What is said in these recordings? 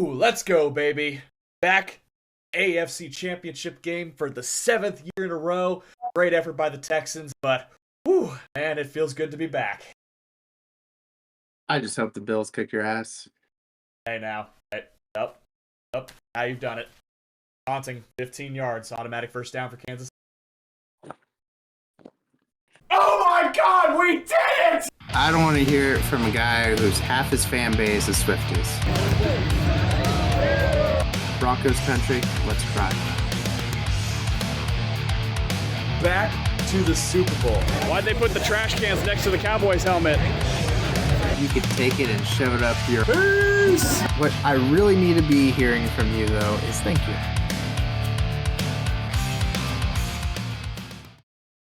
Woo! Let's go, baby. Back AFC Championship game for the 7th year in a row. Great effort by the Texans, but whew, man, it feels good to be back. I just hope the Bills kick your ass. Hey, now. Hey, up. Now you've done it. Taunting, 15 yards, automatic first down for Kansas. Oh my god, we did it! I don't want to hear it from a guy who's half his fan base is Swifties. Broncos country, let's cry. Back to the Super Bowl. Why'd they put the trash cans next to the Cowboys helmet? You could take it and shove it up your face. What I really need to be hearing from you, though, is thank you.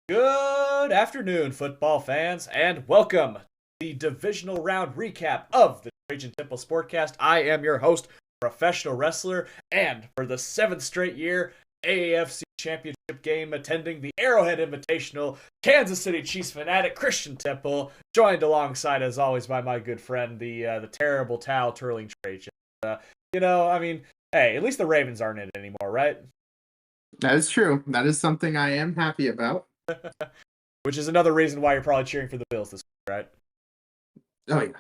Good afternoon, football fans, and welcome to the divisional round recap of the Trajan Sportcast. I am your host, professional wrestler, and for the 7th straight year, AFC Championship game attending the Arrowhead Invitational, Kansas City Chiefs fanatic Christian Temple, joined alongside, as always, by my good friend, the terrible towel twirling Trajan. Hey, at least the Ravens aren't in it anymore, right? That is true. That is something I am happy about. Which is another reason why you're probably cheering for the Bills this week, right? Oh, yeah.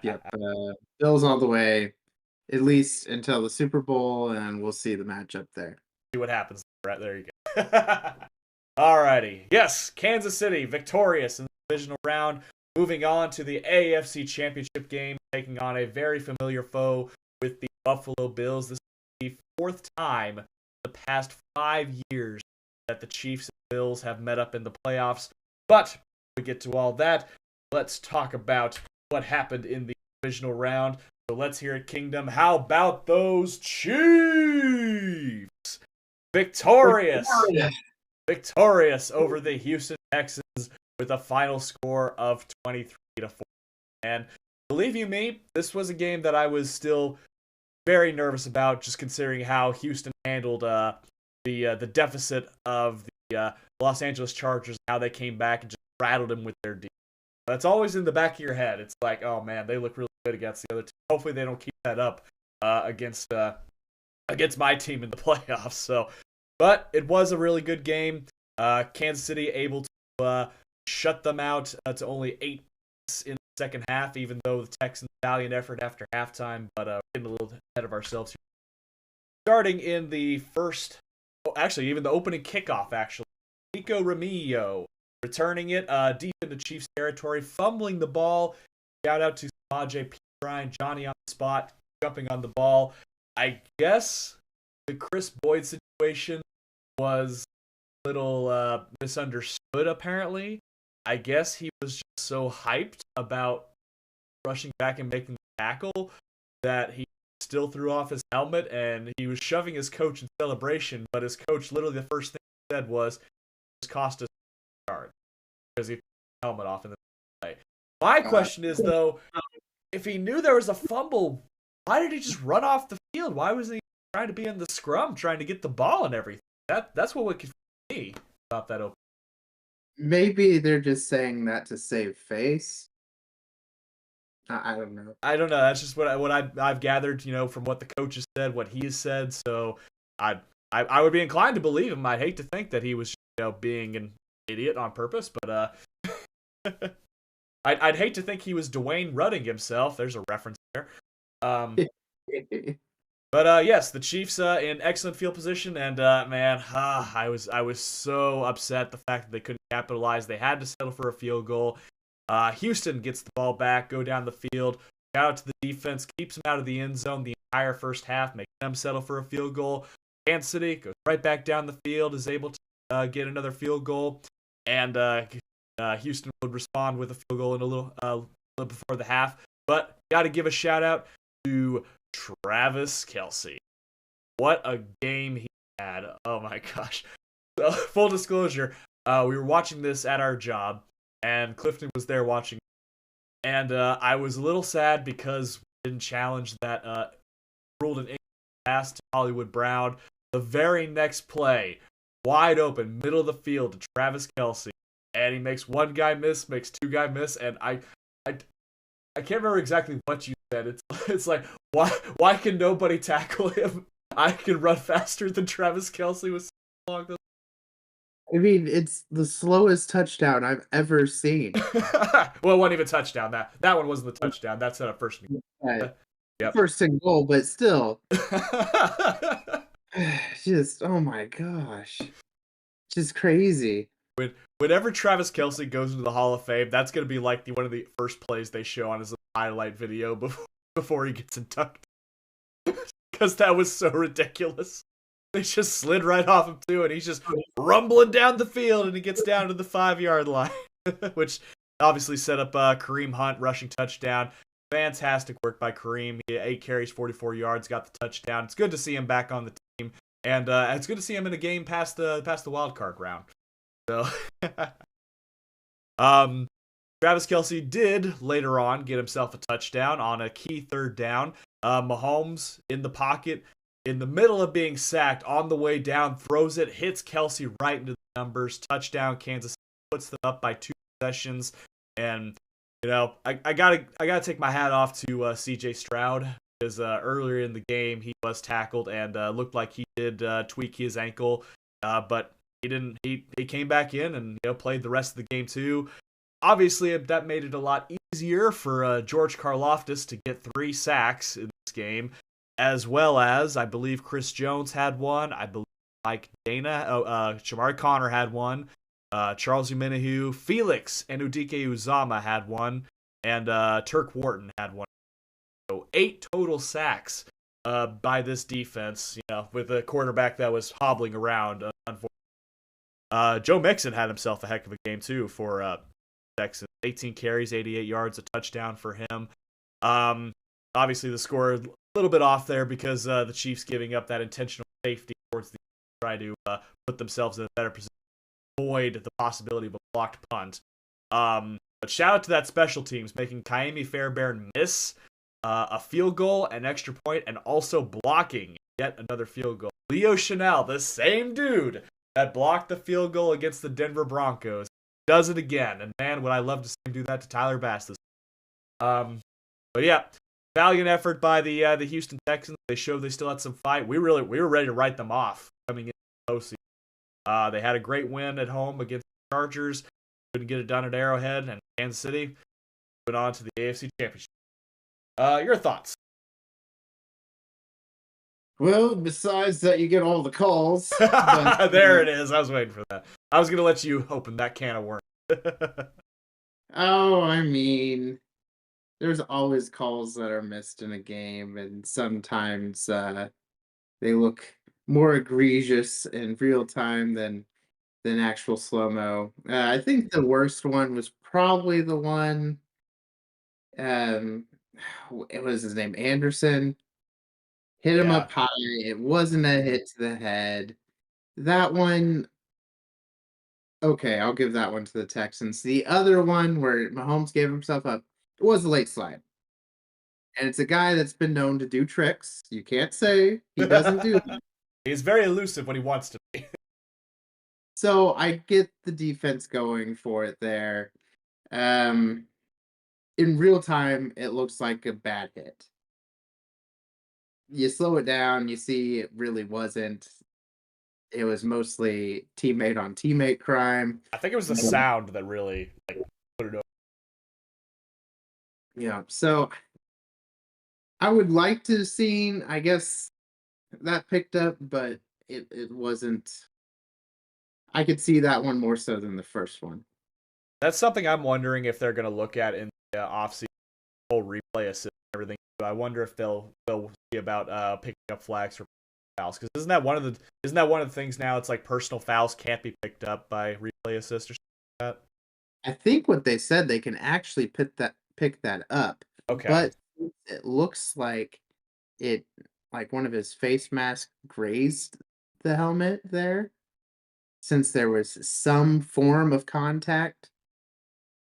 Yep. Bills all the way, at least until the Super Bowl, and we'll see the matchup there. See what happens. Right, there you go. Alrighty. Yes, Kansas City victorious in the divisional round. Moving on to the AFC Championship game, taking on a very familiar foe with the Buffalo Bills. This is the 4th time in the past 5 years that the Chiefs and Bills have met up in the playoffs. But before we get to all that, let's talk about what happened in the divisional round. So let's hear it, Kingdom. How about those Chiefs? Victorious over the Houston Texans with a final score of 23-4. And believe you me, this was a game that I was still very nervous about, just considering how Houston handled the deficit of the Los Angeles Chargers, how they came back and just rattled them with their D. That's always in the back of your head. It's like, oh man, they look really good against the other team. Hopefully they don't keep that up against my team in the playoffs. So, but it was a really good game. Kansas City able to shut them out to only 8 points in the second half, even though the Texans valiant effort after halftime. But we're getting a little ahead of ourselves here. Starting in the first, even the opening kickoff, Nico Remillo returning it deep into Chiefs territory, fumbling the ball. Shout out to Samaje Perine, Johnny on the spot, jumping on the ball. I guess the Chris Boyd situation was a little misunderstood, apparently. I guess he was just so hyped about rushing back and making the tackle that he still threw off his helmet, and he was shoving his coach in celebration, but his coach, literally the first thing he said was, "This cost us a yard," because he took his helmet off in the play. My question is, though, if he knew there was a fumble, why did he just run off the field? Why was he trying to be in the scrum, trying to get the ball and everything? That's what would confuse me about that open. Maybe they're just saying that to save face. I don't know. I don't know. That's just what I've gathered, from what the coach has said, what he has said. So I would be inclined to believe him. I'd hate to think that he was, being an idiot on purpose, but I'd hate to think he was Dwayne Rudding himself. There's a reference there. But yes, the Chiefs in excellent field position, and I was so upset the fact that they couldn't capitalize. They had to settle for a field goal. Houston gets the ball back, go down the field. Shout out to the defense, keeps them out of the end zone the entire first half, makes them settle for a field goal. Kansas City goes right back down the field, is able to get another field goal, and Houston would respond with a field goal in a little before the half. But got to give a shout out to Travis Kelce. What a game he had. Oh my gosh. So, full disclosure, we were watching this at our job, and Clifton was there watching. And I was a little sad because we didn't challenge that ruled an pass to Hollywood Brown. The very next play, wide open, middle of the field to Travis Kelce. And he makes one guy miss, makes two guys miss, and I can't remember exactly what you said. It's like, why can nobody tackle him? I can run faster than Travis Kelce with so long. I mean, it's the slowest touchdown I've ever seen. Well, it wasn't even a touchdown. That one wasn't the touchdown. That's a first. Uh, Yep. First and goal, but still. Just, oh my gosh. Just crazy. Whenever Travis Kelce goes into the Hall of Fame, that's going to be like one of the first plays they show on his highlight video before he gets inducted. Because that was so ridiculous. They just slid right off him too, and he's just rumbling down the field, and he gets down to the 5-yard line, which obviously set up Kareem Hunt rushing touchdown. Fantastic work by Kareem. He had 8 carries, 44 yards, got the touchdown. It's good to see him back on the team, and it's good to see him in a game past the wild card round. So, Travis Kelce did later on get himself a touchdown on a key 3rd down. Mahomes in the pocket, in the middle of being sacked, on the way down, throws it, hits Kelce right into the numbers. Touchdown, Kansas City puts them up by 2 possessions. And, I gotta take my hat off to CJ Stroud, because earlier in the game he was tackled and looked like he did tweak his ankle, but he didn't. He came back in and played the rest of the game too. Obviously, that made it a lot easier for George Karlaftis to get 3 sacks in this game, as well as I believe Chris Jones had one. I believe Mike Dana, Shamari Connor had one. Charles Umenihu, Felix and Udike Uzama had one, and Turk Wharton had one. So 8 total sacks by this defense, with a quarterback that was hobbling around, unfortunately. Joe Mixon had himself a heck of a game too for Texans. 18 carries, 88 yards, a touchdown for him. Obviously the score a little bit off there because the Chiefs giving up that intentional safety towards the try to put themselves in a better position, avoid the possibility of a blocked punt. But shout out to that special teams, making Kaimi Fairbairn miss a field goal, an extra point, and also blocking yet another field goal. Leo Chanel, the same dude that blocked the field goal against the Denver Broncos, does it again. And man, would I love to see him do that to Tyler Bass this week. But yeah, valiant effort by the Houston Texans. They showed they still had some fight. We were ready to write them off coming in the postseason. They had a great win at home against the Chargers. Couldn't get it done at Arrowhead, and Kansas City went on to the AFC Championship. Your thoughts? Well, besides that, you get all the calls. But, there it is. I was waiting for that. I was going to let you open that can of worms. Oh, I mean, there's always calls that are missed in a game, and sometimes they look more egregious in real time than actual slow-mo. I think the worst one was probably the one, it was his name, Anderson. Hit him up high. It wasn't a hit to the head. That one, okay, I'll give that one to the Texans. The other one where Mahomes gave himself up, it was a late slide. And it's a guy that's been known to do tricks. You can't say he doesn't do them. He's very elusive when he wants to be. So I get the defense going for it there. In real time, it looks like a bad hit. You slow it down, you see it really wasn't. It was mostly teammate on teammate crime. I think it was the sound that really put it over. Yeah, so I would like to have seen, I guess, that picked up, but it wasn't. I could see that one more so than the first one. That's something I'm wondering if they're going to look at in the offseason, whole replay assist and everything. I wonder if they'll see about picking up flags for fouls, because isn't that one of the things now? It's like personal fouls can't be picked up by replay assist or something like that. I think what they said, they can actually pick that up. Okay, but it looks like one of his face mask grazed the helmet there. Since there was some form of contact,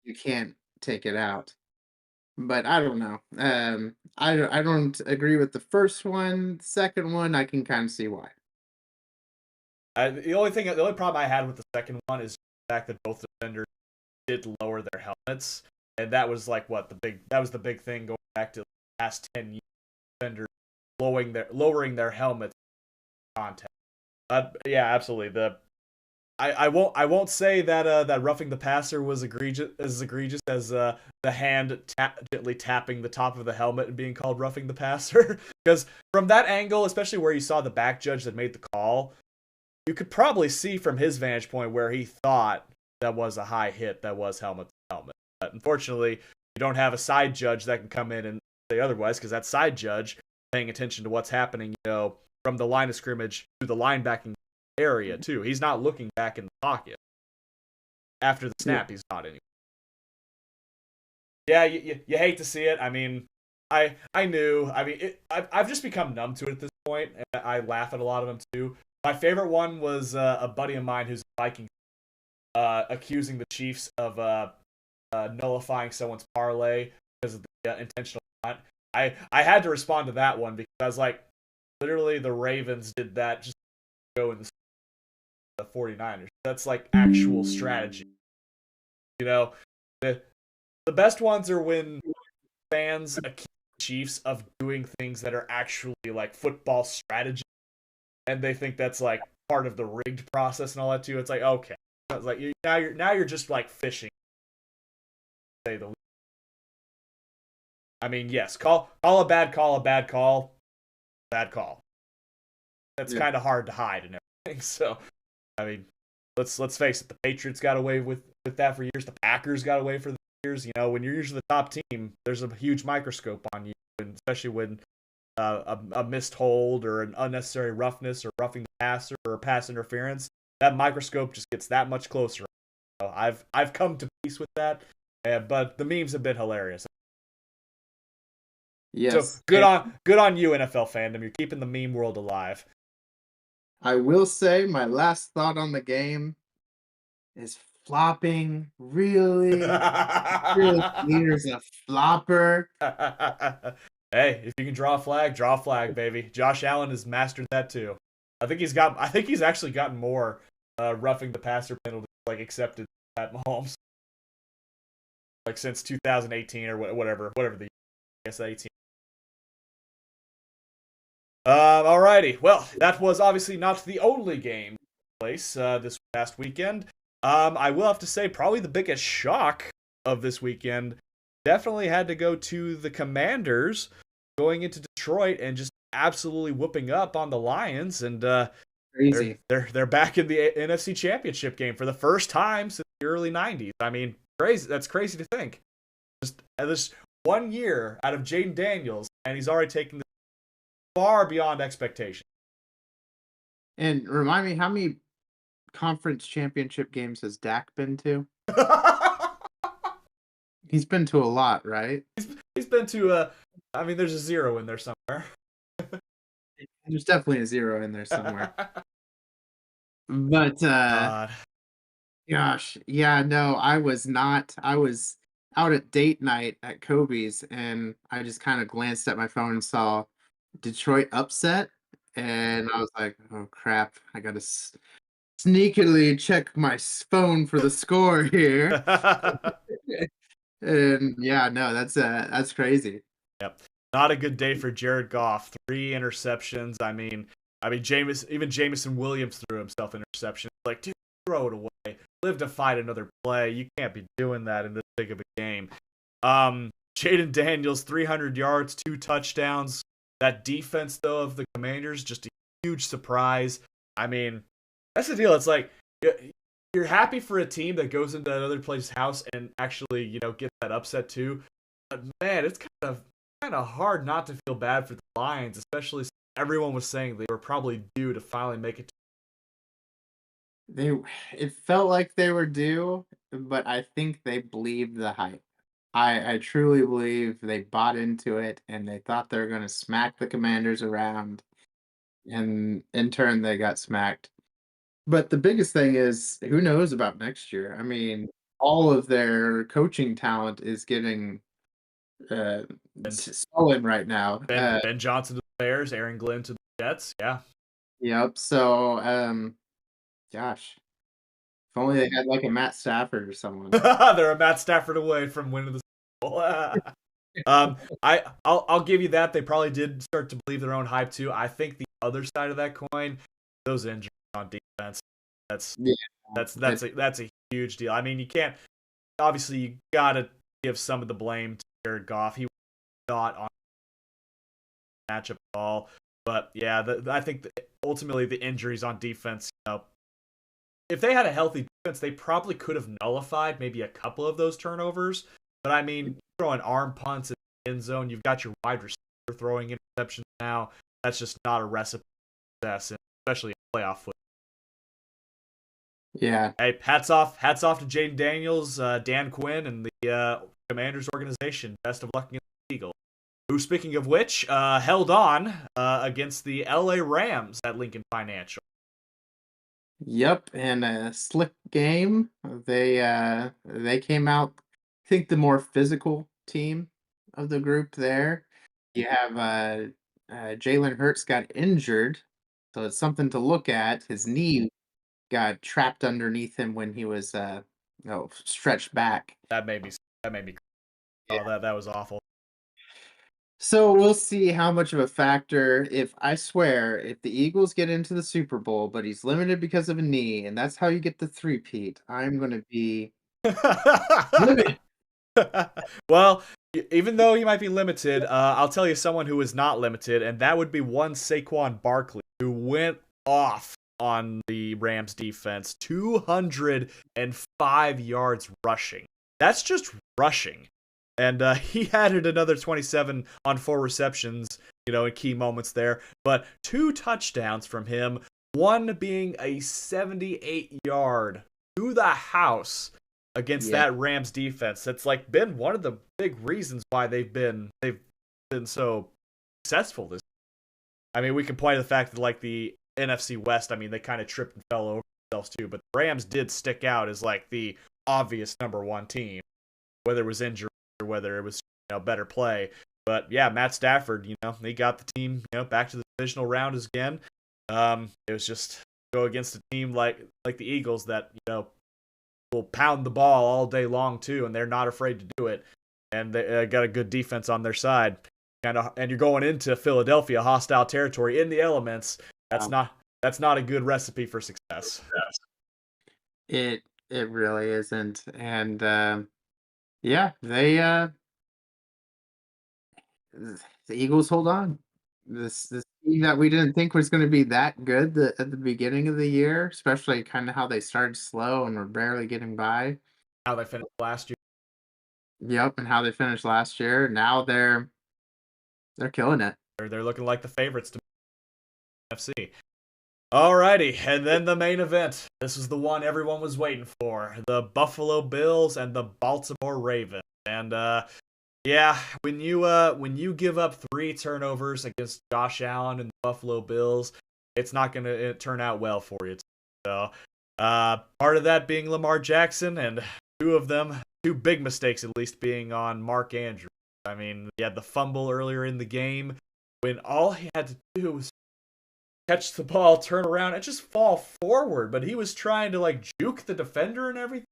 you can't take it out. But I don't know. I don't agree with the first one. The second one, I can kind of see why. The only problem I had with the second one is the fact that both defenders did lower their helmets, and that was like that was the big thing going back to the last 10 years. Defenders lowering their helmets contact. Yeah, absolutely. I won't say that that roughing the passer was egregious as the hand gently tapping the top of the helmet and being called roughing the passer, because from that angle, especially where you saw the back judge that made the call, you could probably see from his vantage point where he thought that was a high hit, that was helmet to helmet. But unfortunately, you don't have a side judge that can come in and say otherwise, because that side judge paying attention to what's happening, from the line of scrimmage to the linebacking area too. He's not looking back in the pocket after the snap. He's not anymore. Yeah, you hate to see it. I mean, I knew. I mean, I've just become numb to it at this point, and I laugh at a lot of them too. My favorite one was a buddy of mine who's a Viking, accusing the Chiefs of nullifying someone's parlay because of the intentional punt. I had to respond to that one because I was like, literally, the Ravens did that just to go in the 49ers. That's like actual strategy. The best ones are when fans accuse the Chiefs of doing things that are actually like football strategy, and they think that's like part of the rigged process and all that too. It's like, okay, it's like now you're just like fishing. Say the least. I mean, yes, call a bad call a bad call, bad call. That's kind of hard to hide and everything. So, I mean, let's face it, the Patriots got away with that for years. The Packers got away for years. When you're usually the top team, there's a huge microscope on you, and especially when a missed hold or an unnecessary roughness or roughing the passer or pass interference, that microscope just gets that much closer. So I've come to peace with that, but the memes have been hilarious. Yes. So good on you, NFL fandom. You're keeping the meme world alive. I will say my last thought on the game is flopping. Really? Really leaders a flopper. Hey, if you can draw a flag, baby. Josh Allen has mastered that too. I think he's actually gotten more roughing the passer penalties like accepted at Mahomes. Like since 2018 or whatever the 18. Alrighty. Well, that was obviously not the only game place this past weekend. I will have to say probably the biggest shock of this weekend definitely had to go to the Commanders going into Detroit and just absolutely whooping up on the Lions, and crazy. They're back in the NFC Championship game for the first time since the early 90s. I mean, crazy. That's crazy to think. Just 1 year out of Jaden Daniels, and he's already taken this far beyond expectation. And remind me, how many conference championship games has Dak been to? He's been to a lot, right? He's been to I mean, there's a 0 in there somewhere. There's definitely a 0 in there somewhere. But gosh, yeah, no, I was out at date night at Kobe's, and I just kind of glanced at my phone and saw Detroit upset, and I was like, oh crap, I gotta sneakily check my phone for the score here. And yeah, no, that's crazy. Yep. Not a good day for Jared Goff. 3 interceptions. I mean, Jameson Williams threw himself an interception. Like, dude, throw it away. Live to fight another play. You can't be doing that in this big of a game. Jaden Daniels, 300 yards, 2 touchdowns. That defense, though, of the Commanders, just a huge surprise. I mean, that's the deal. It's like, you're happy for a team that goes into another place's house and actually, get that upset too. But man, it's kind of hard not to feel bad for the Lions, especially since everyone was saying they were probably due to finally make it. It felt like they were due, but I think they believed the hype. I truly believe they bought into it and they thought they were going to smack the Commanders around, and in turn they got smacked. But the biggest thing is, who knows about next year? I mean, all of their coaching talent is getting stolen right now. Ben Johnson to the Bears, Aaron Glenn to the Jets. Yeah. Yep. So, gosh, if only they had like a Matt Stafford or someone. They're a Matt Stafford away from winning the I'll give you that. They probably did start to believe their own hype too. I think the other side of that coin, those injuries on defense, that's Yeah, that's a huge deal. I mean, you can't obviously you gotta give some of the blame to Jared Goff. He was not on the matchup at all. But yeah, I think ultimately the injuries on defense, if they had a healthy defense, they probably could have nullified maybe a couple of those turnovers. But I mean, throwing arm punts in the end zone, you've got your wide receiver throwing interceptions now. That's just not a recipe for success, especially in playoff football. yeah. Hey, hats off to Jaden Daniels, Dan Quinn, and the Commanders organization. Best of luck against the Eagles. Who, speaking of which, held on against the LA Rams at Lincoln Financial. Yep, and a slick game. They came out, I think, the more physical team of the group there. You have Jalen Hurts got injured, so it's something to look at. His knee got trapped underneath him when he was stretched back. That made me. Oh, that was awful. So we'll see how much of a factor. If I swear, if the Eagles get into the Super Bowl, but he's limited because of a knee, and that's how you get the three-peat, I'm gonna be livid. Well, even though he might be limited, I'll tell you someone who is not limited, and that would be one Saquon Barkley, who went off on the Rams defense, 205 yards rushing. That's just rushing. And he added another 27 on 4 receptions, in key moments there. But 2 touchdowns from him, one being a 78-yard to the house against that Rams defense. That's been one of the big reasons why they've been so successful this. I mean, we can point to the fact that the NFC West, I mean, they kind of tripped and fell over themselves too, but the Rams did stick out as the obvious number 1 team, whether it was injury or whether it was better play. But yeah, Matt Stafford, he got the team back to the divisional round again. It was just go against a team like the Eagles that will pound the ball all day long too, and they're not afraid to do it. And they got a good defense on their side. And you're going into Philadelphia, hostile territory in the elements. That's not a good recipe for success. It really isn't, and yeah, the Eagles hold on. This team that we didn't think was going to be that good at the beginning of the year, especially kind of how they started slow and were barely getting by. How they finished last year. Yep, and how they finished last year. Now they're killing it. They're looking like the favorites to NFC. Alrighty, and then the main event. This is the one everyone was waiting for. The Buffalo Bills and the Baltimore Ravens. And yeah, when you give up 3 turnovers against Josh Allen and the Buffalo Bills, it's not going to turn out well for you. So, part of that being Lamar Jackson, and 2 of them, 2 big mistakes at least, being on Mark Andrews. I mean, he had the fumble earlier in the game when all he had to do was catch the ball, turn around, and just fall forward. But he was trying to juke the defender and everything.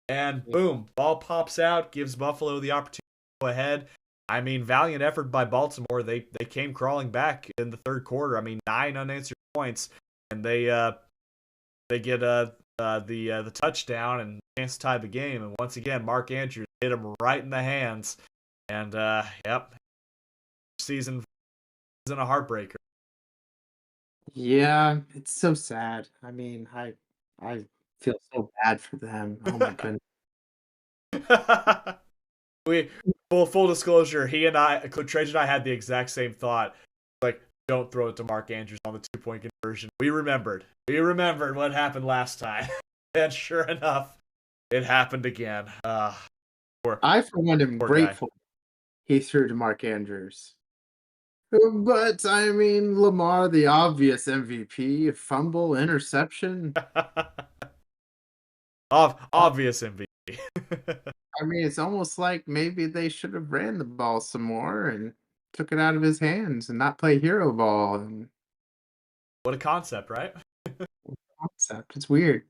And boom, ball pops out, gives Buffalo the opportunity to go ahead. I mean, valiant effort by Baltimore. They came crawling back in the third quarter. I mean, 9 unanswered points, and they get the touchdown and chance to tie the game. And once again, Mark Andrews hit him right in the hands. And yep, season isn't a heartbreaker. Yeah, it's so sad. I mean, I feel so bad for them. Oh my goodness. We full disclosure, he and Trajan and I had the exact same thought. Don't throw it to Mark Andrews on the 2-point conversion. We remembered what happened last time. And sure enough, it happened again. I for one am grateful he threw to Mark Andrews. But I mean, Lamar, the obvious MVP, fumble, interception. Obvious MVP. I mean, it's almost like maybe they should have ran the ball some more and took it out of his hands and not play hero ball. And what a concept, right? concept. It's weird.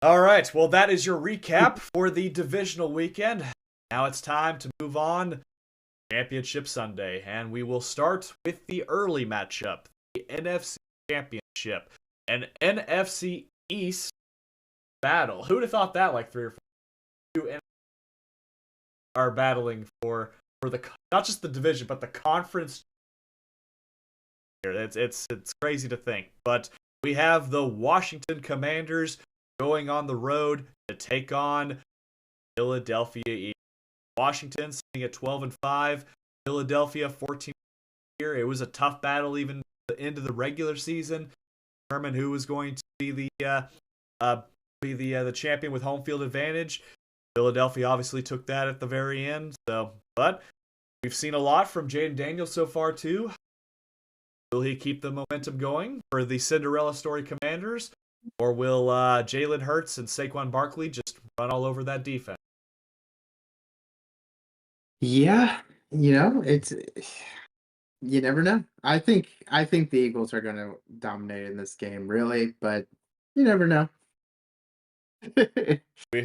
All right. Well, that is your recap for the divisional weekend. Now it's time to move on. Championship Sunday, and we will start with the early matchup, the NFC Championship, an NFC East battle. Who'd have thought that like 3 or 4 are battling for the not just the division but the conference. It's crazy to think, but we have the Washington Commanders going on the road to take on Philadelphia Eagles. Washington sitting at 12-5, Philadelphia 14. It was a tough battle even into the regular season to determine who was going to be the champion with home field advantage. Philadelphia obviously took that at the very end. But we've seen a lot from Jaden Daniels so far too. Will he keep the momentum going for the Cinderella story Commanders, or will Jalen Hurts and Saquon Barkley just run all over that defense? Yeah, it's you never know. I think the Eagles are going to dominate in this game, really, but you never know.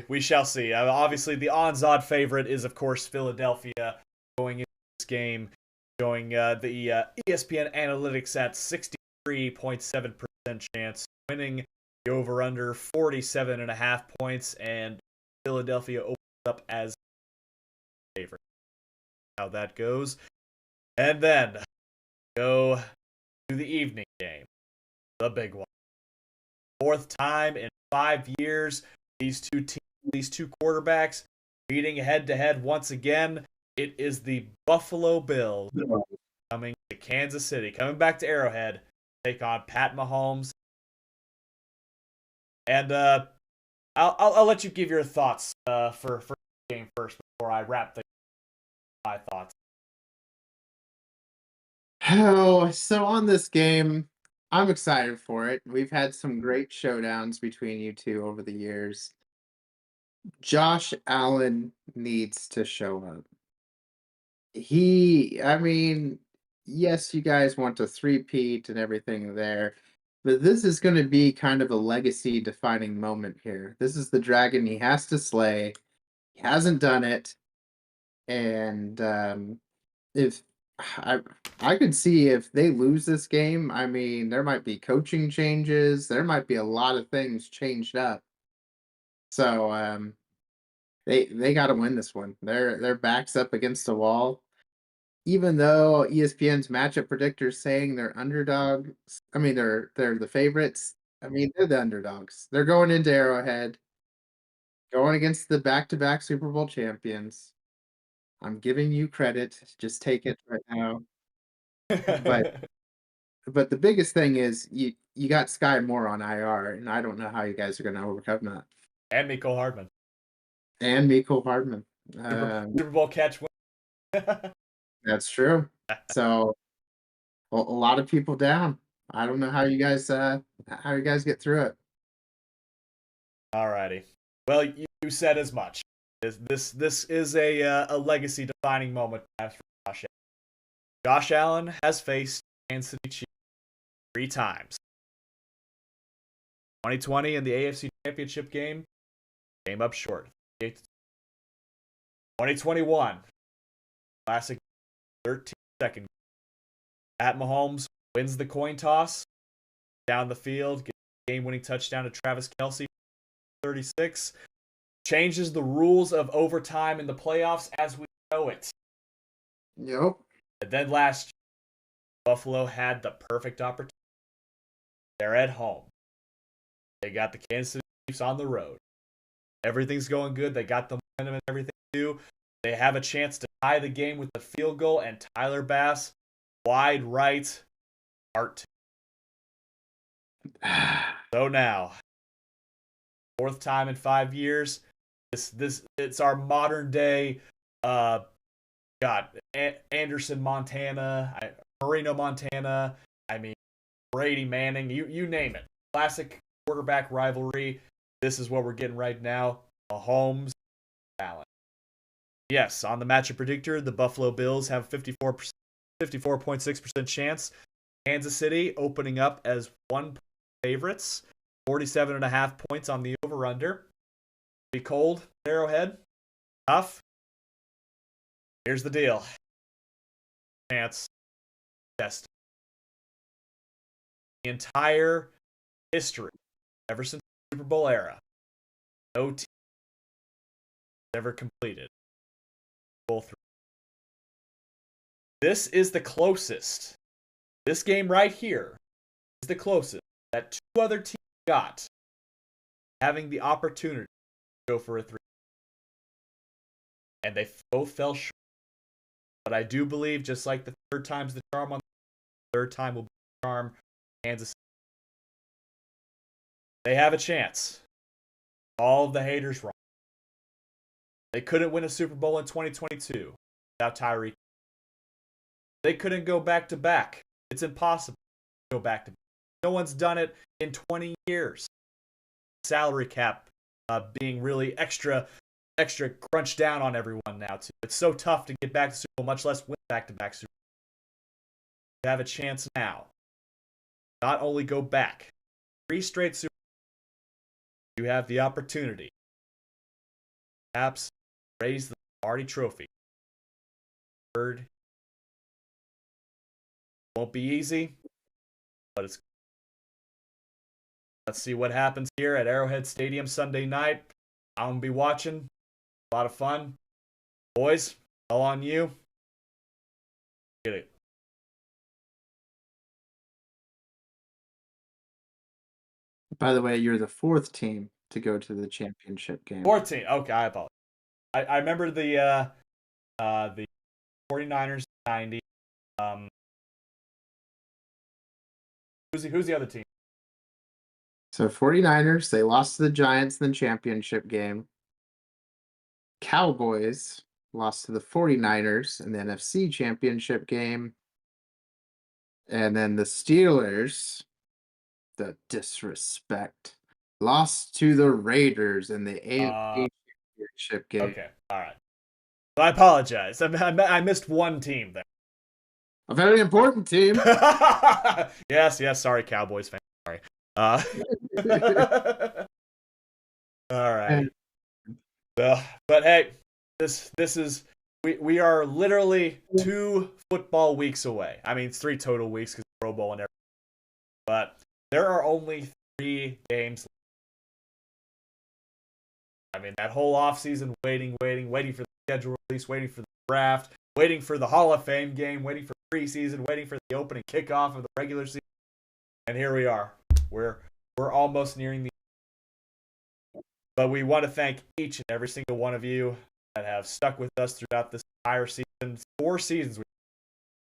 We shall see. Obviously, the odds-on favorite is, of course, Philadelphia going into this game, showing the ESPN analytics at 63.7% chance, winning the over-under 47.5 points, and Philadelphia opens up as favorite. How that goes. And then go to the evening game, the big one. 4th time in 5 years, these two quarterbacks meeting head-to-head once again. It is the Buffalo Bills coming to Kansas City, coming back to Arrowhead, take on Pat Mahomes. And I'll let you give your thoughts for the game first before I wrap my thoughts. Oh, so on this game, I'm excited for it. We've had some great showdowns between you two over the years. Josh Allen needs to show up. I mean, yes, you guys want to three-peat and everything there, but this is going to be kind of a legacy defining moment here. This is the dragon he has to slay. He hasn't done it. And if I I could see if they lose this game, I mean, there might be coaching changes, there might be a lot of things changed up. So they got to win this one. Their backs up against the wall. Even though ESPN's matchup predictors saying they're underdogs, I mean they're the favorites. I mean they're the underdogs. They're going into Arrowhead, going against the back-to-back Super Bowl champions. I'm giving you credit. Just take it right now. But but the biggest thing is you got Sky Moore on IR, and I don't know how you guys are going to overcome that. And Mecole Hardman. And Mecole Hardman. Super Bowl catch win. That's true. So a lot of people down. I don't know how you guys get through it. Alrighty. Well, you said as much. This is a legacy defining moment for Josh Allen. Josh Allen has faced Kansas City Chiefs 3 times. 2020 in the AFC Championship game came up short. 2021 classic 13-second. Pat Mahomes wins the coin toss down the field, gets a game-winning touchdown to Travis Kelce, 36. Changes the rules of overtime in the playoffs as we know it. Yep. And then last year, Buffalo had the perfect opportunity. They're at home. They got the Kansas City Chiefs on the road. Everything's going good. They got the momentum and everything too. They have a chance to tie the game with the field goal, and Tyler Bass, wide right, part 2. So now, 4th time in 5 years. It's our modern day Anderson, Montana, Marino, Montana. I mean, Brady, Manning. You name it. Classic quarterback rivalry. This is what we're getting right now. Mahomes, Allen. Yes, on the matchup predictor, the Buffalo Bills have 54.6% chance. Kansas City opening up as 1 favorites. 47.5 points on the over-under. Be cold, Arrowhead. Tough. Here's the deal. Chance. Test. The entire history, ever since the Super Bowl era, no team has ever completed Bowl 3. This is the closest. This game right here is the closest that two other teams got having the opportunity to go for a 3. And they both fell short. But I do believe, just like the third time's the charm on the third time will be the charm, Kansas City. They have a chance. All of the haters wrong. They couldn't win a Super Bowl in 2022 without Tyreek. They couldn't go back-to-back. It's impossible to go back-to-back. No one's done it in 20 years. Salary cap being really extra crunched down on everyone now, too. It's so tough to get back to Super Bowl, much less win back-to-back Super Bowl. You have a chance now. Not only go back 3 straight Super Bowls, you have the opportunity. Perhaps raise the Lombardi Trophy. Third. Won't be easy, but it's. Let's see what happens here at Arrowhead Stadium Sunday night. I'm going to be watching. A lot of fun. Boys, all on you. Get it. By the way, you're the 4th team to go to the championship game. 14. Okay, I apologize. I remember the 49ers 90. Who's the other team? So 49ers, they lost to the Giants in the championship game. Cowboys lost to the 49ers in the NFC championship game. And then the Steelers, the disrespect, lost to the Raiders in the AFC championship game. Okay, all right. I apologize. I missed one team there. A very important team. Yes, sorry, Cowboys fan. Sorry. All right. But hey, this is we are literally 2 football weeks away. I mean, it's 3 total weeks because Pro Bowl and everything. But there are only 3 games. I mean, that whole offseason waiting for the schedule release, waiting for the draft, waiting for the Hall of Fame game, waiting for preseason, waiting for the opening kickoff of the regular season. And here we are. We're almost nearing the end. But we want to thank each and every single one of you that have stuck with us throughout this entire season. 4 seasons.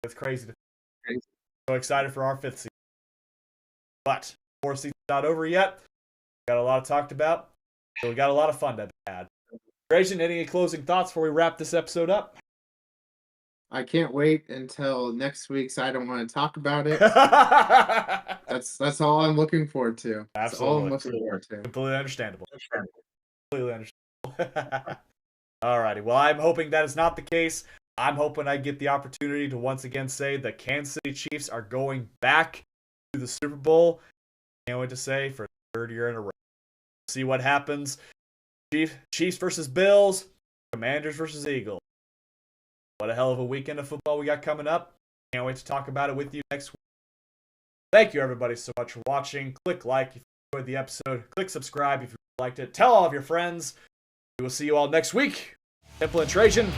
It's crazy. So excited for our 5th season. But 4 seasons not over yet. We got a lot talked about. So we got a lot of fun to have. Trajan, any closing thoughts before we wrap this episode up? I can't wait until next week's I Don't Want to Talk About It. That's all I'm looking forward to. That's all I'm looking forward to. Completely understandable. Completely understandable. Alrighty. Well, I'm hoping that is not the case. I'm hoping I get the opportunity to once again say the Kansas City Chiefs are going back to the Super Bowl. Can't wait to say for the 3rd year in a row. See what happens. Chiefs versus Bills. Commanders versus Eagles. What a hell of a weekend of football we got coming up. Can't wait to talk about it with you next week. Thank you, everybody, so much for watching. Click like if you enjoyed the episode. Click subscribe if you liked it. Tell all of your friends. We will see you all next week. Temple and Trajan.